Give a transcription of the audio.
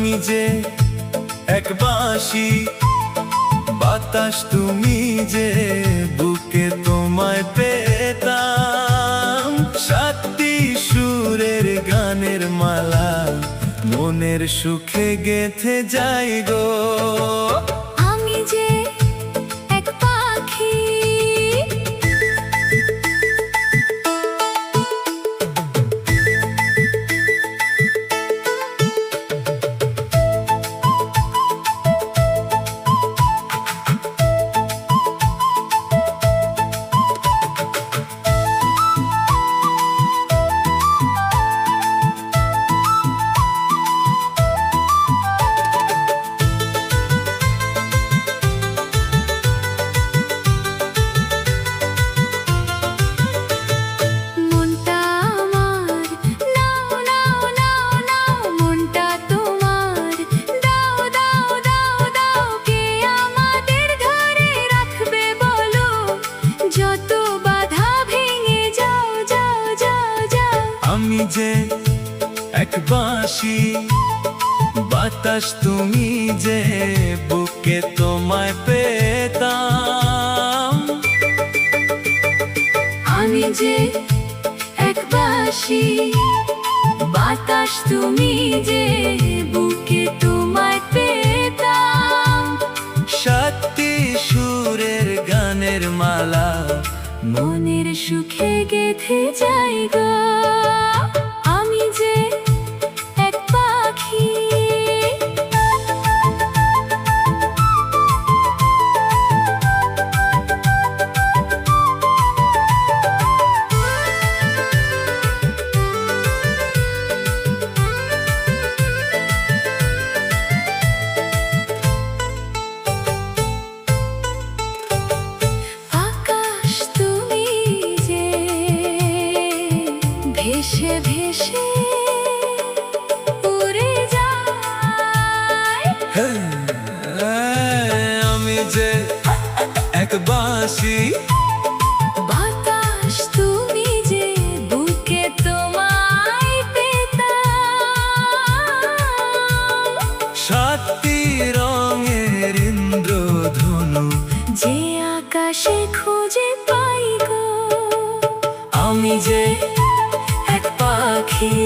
আমি যে এক বাঁশি, বাতাস তুমি যে, বুকে তোমায় পেতাম। সাতটি সুরের গানের মালা মনের সুখে গেঁথে যাই গো। আমি যে এক পাখি, মনটা আমার নাও নাও নাও নাও, মনটা তোমার দাও দাও দাও দাও। কে আমাদের ধরে রাখবে বলো, যত বাধা ভেঙে যাও যাও যাও যাও। আমি যে এক বাঁশি, বাতাস তুমি যে, বুকে তোমায় পেতাম। আমি যে এক বাঁশি, বাতাস তুমি যে, বুকে তোমায় পেতাম। সাতটি সুরের গানের মালা মনের সুখে গেঁথে যাই গো। আমি যে এক পাখি, আকাশ তুমি যে, ভেসে ভেসে উড়ে যায়। আমি যে এক বাঁশি, বাতাস তুমি যে, বুকে তোমায় পেতাম। সাতটি রঙের ইন্দ্রধনু যে আকাশে খুঁজে পাই গো। আমি যে এক পাখি।